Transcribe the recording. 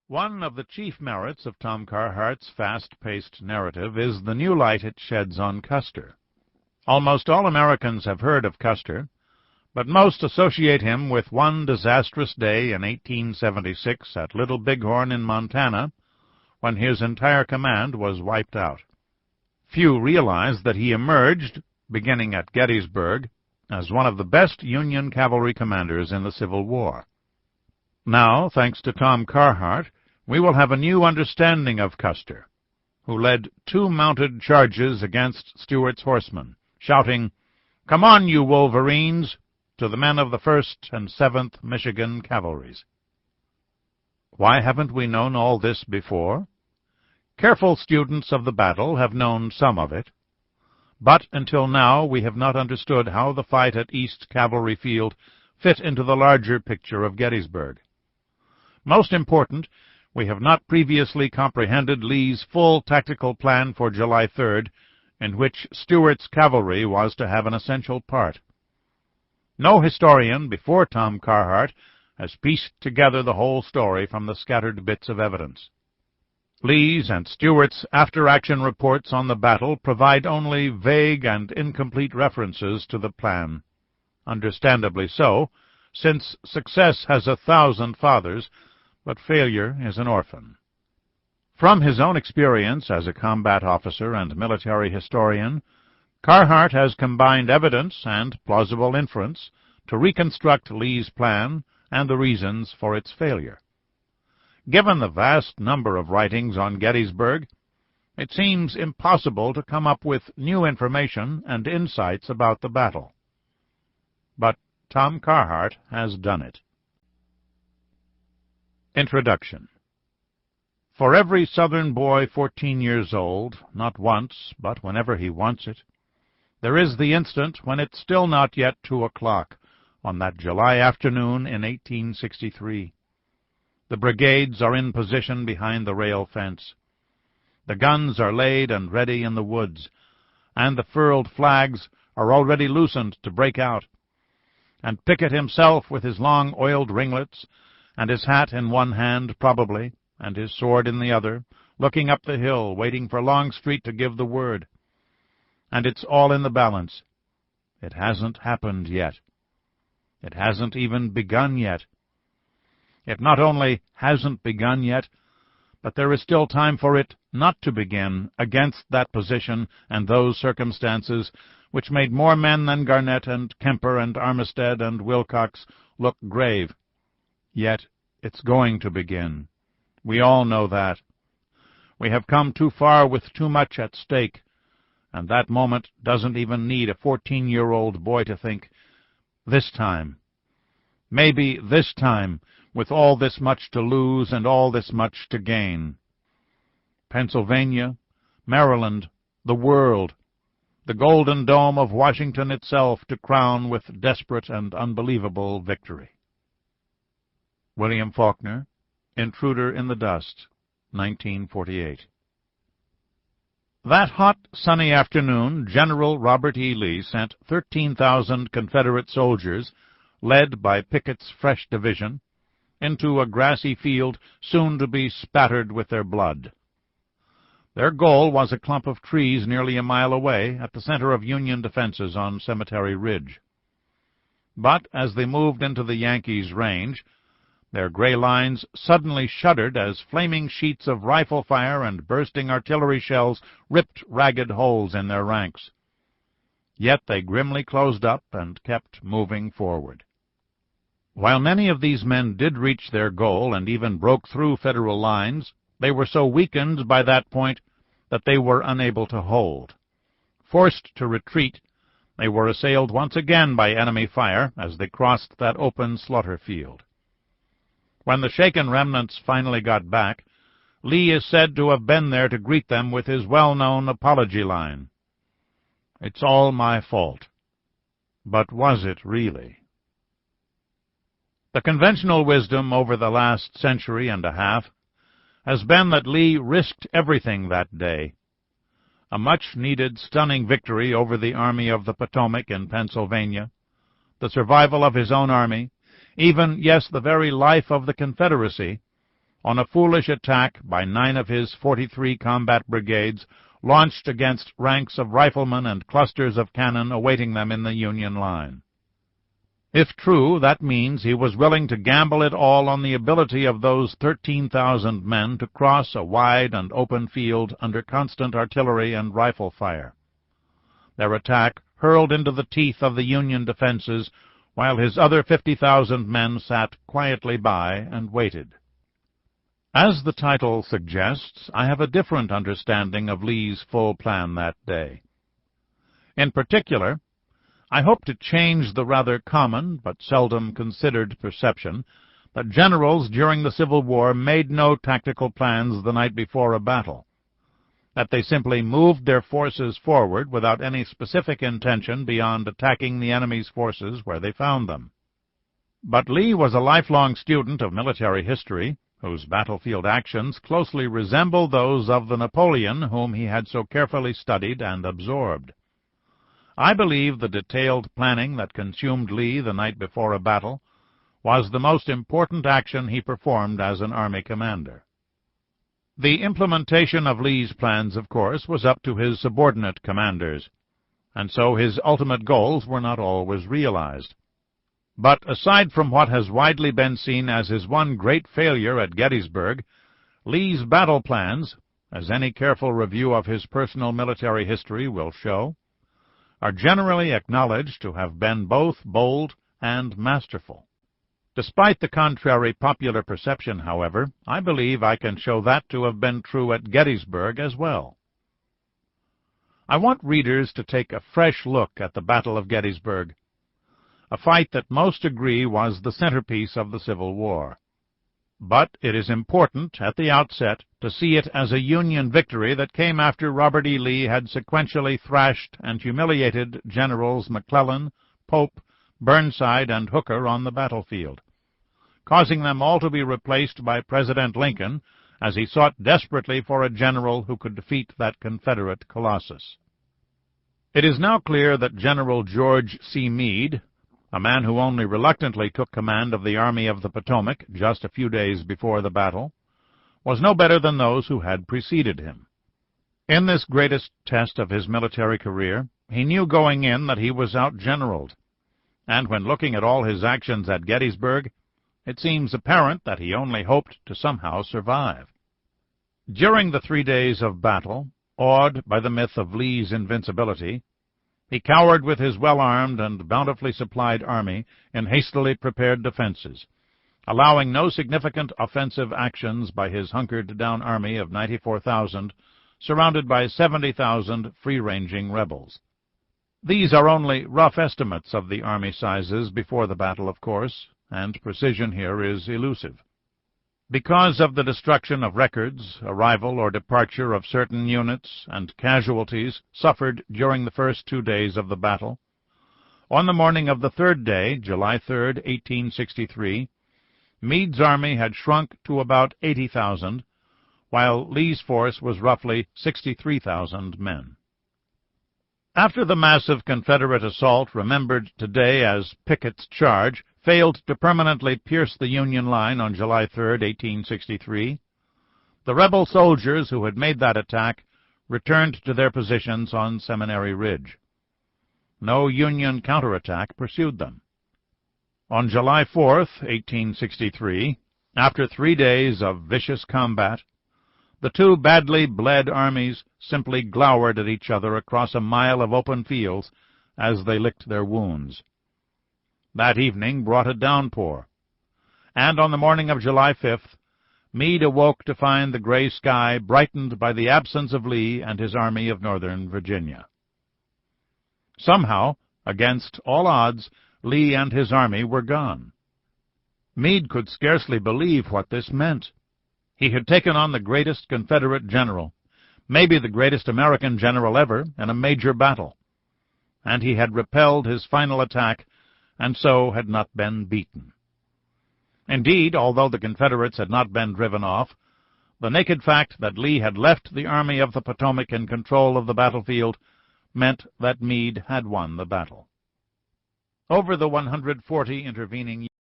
One of the chief merits of Tom Carhart's fast-paced narrative is the new light it sheds on Custer. Almost all Americans have heard of Custer, but most associate him with one disastrous day in 1876 at Little Bighorn in Montana, when his entire command was wiped out. Few realize that he emerged, beginning at Gettysburg, as one of the best Union cavalry commanders in the Civil War. Now, thanks to Tom Carhart, we will have a new understanding of Custer, who led 2 mounted charges against Stuart's horsemen, shouting, "Come on, you Wolverines!" to the men of the 1st and 7th Michigan Cavalries. Why haven't we known all this before? Careful students of the battle have known some of it, but until now we have not understood how the fight at East Cavalry Field fit into the larger picture of Gettysburg. Most important, we have not previously comprehended Lee's full tactical plan for July 3rd, in which Stuart's cavalry was to have an essential part. No historian before Tom Carhart has pieced together the whole story from the scattered bits of evidence. Lee's and Stuart's after-action reports on the battle provide only vague and incomplete references to the plan. Understandably so, since success has 1,000 fathers, but failure is an orphan. From his own experience as a combat officer and military historian, Carhart has combined evidence and plausible inference to reconstruct Lee's plan and the reasons for its failure. Given the vast number of writings on Gettysburg, it seems impossible to come up with new information and insights about the battle. But Tom Carhart has done it. Introduction. For every Southern boy 14 years old, not once, but whenever he wants it, there is the instant when it's still not yet 2 o'clock on that July afternoon in 1863. The brigades are in position behind the rail fence. The guns are laid and ready in the woods, and the furled flags are already loosened to break out. And Pickett himself, with his long oiled ringlets, and his hat in one hand probably, and his sword in the other, looking up the hill, waiting for Longstreet to give the word. And it's all in the balance. It hasn't happened yet. It hasn't even begun yet. It not only hasn't begun yet, but there is still time for it not to begin against that position and those circumstances which made more men than Garnett and Kemper and Armistead and Wilcox look grave. Yet it's going to begin. We all know that. We have come too far with too much at stake, and that moment doesn't even need a 14-year-old boy to think, this time, maybe this time, with all this much to lose and all this much to gain. Pennsylvania, Maryland, the world, the golden dome of Washington itself to crown with desperate and unbelievable victory. William Faulkner, Intruder in the Dust, 1948. That hot, sunny afternoon, General Robert E. Lee sent 13,000 Confederate soldiers, led by Pickett's fresh division, into a grassy field soon to be spattered with their blood. Their goal was a clump of trees nearly a mile away at the center of Union defenses on Cemetery Ridge. But as they moved into the Yankees' range, their gray lines suddenly shuddered as flaming sheets of rifle fire and bursting artillery shells ripped ragged holes in their ranks. Yet they grimly closed up and kept moving forward. While many of these men did reach their goal and even broke through Federal lines, they were so weakened by that point that they were unable to hold. Forced to retreat, they were assailed once again by enemy fire as they crossed that open slaughter field. When the shaken remnants finally got back, Lee is said to have been there to greet them with his well-known apology line. "It's all my fault." But was it really? The conventional wisdom over the last century and a half has been that Lee risked everything that day. A much-needed, stunning victory over the Army of the Potomac in Pennsylvania, the survival of his own army, even, yes, the very life of the Confederacy, on a foolish attack by 9 of his 43 combat brigades launched against ranks of riflemen and clusters of cannon awaiting them in the Union line. If true, that means he was willing to gamble it all on the ability of those 13,000 men to cross a wide and open field under constant artillery and rifle fire. Their attack hurled into the teeth of the Union defenses, while his other 50,000 men sat quietly by and waited. As the title suggests, I have a different understanding of Lee's full plan that day. In particular, I hope to change the rather common but seldom considered perception that generals during the Civil War made no tactical plans the night before a battle, that they simply moved their forces forward without any specific intention beyond attacking the enemy's forces where they found them. But Lee was a lifelong student of military history, whose battlefield actions closely resembled those of the Napoleon whom he had so carefully studied and absorbed. I believe the detailed planning that consumed Lee the night before a battle was the most important action he performed as an army commander. The implementation of Lee's plans, of course, was up to his subordinate commanders, and so his ultimate goals were not always realized. But aside from what has widely been seen as his one great failure at Gettysburg, Lee's battle plans, as any careful review of his personal military history will show, are generally acknowledged to have been both bold and masterful. Despite the contrary popular perception, however, I believe I can show that to have been true at Gettysburg as well. I want readers to take a fresh look at the Battle of Gettysburg, a fight that most agree was the centerpiece of the Civil War. But it is important, at the outset, to see it as a Union victory that came after Robert E. Lee had sequentially thrashed and humiliated Generals McClellan, Pope, Burnside, and Hooker on the battlefield, causing them all to be replaced by President Lincoln as he sought desperately for a general who could defeat that Confederate colossus. It is now clear that General George C. Meade, a man who only reluctantly took command of the Army of the Potomac just a few days before the battle, was no better than those who had preceded him. In this greatest test of his military career, he knew going in that he was outgeneraled, and when looking at all his actions at Gettysburg, it seems apparent that he only hoped to somehow survive. During the 3 days of battle, awed by the myth of Lee's invincibility, he cowered with his well-armed and bountifully supplied army in hastily prepared defenses, allowing no significant offensive actions by his hunkered-down army of 94,000, surrounded by 70,000 free-ranging rebels. These are only rough estimates of the army sizes before the battle, of course, and precision here is elusive. Because of the destruction of records, arrival or departure of certain units, and casualties suffered during the first 2 days of the battle, on the morning of the third day, July 3, 1863, Meade's army had shrunk to about 80,000, while Lee's force was roughly 63,000 men. After the massive Confederate assault, remembered today as Pickett's Charge, failed to permanently pierce the Union line on July 3, 1863, the rebel soldiers who had made that attack returned to their positions on Seminary Ridge. No Union counterattack pursued them. On July 4, 1863, after 3 days of vicious combat, the two badly bled armies simply glowered at each other across a mile of open fields as they licked their wounds. That evening brought a downpour, and on the morning of July 5th, Meade awoke to find the gray sky brightened by the absence of Lee and his Army of Northern Virginia. Somehow, against all odds, Lee and his army were gone. Meade could scarcely believe what this meant. He had taken on the greatest Confederate general, maybe the greatest American general ever, in a major battle, and he had repelled his final attack and so had not been beaten. Indeed, although the Confederates had not been driven off, the naked fact that Lee had left the Army of the Potomac in control of the battlefield meant that Meade had won the battle. Over the 140 intervening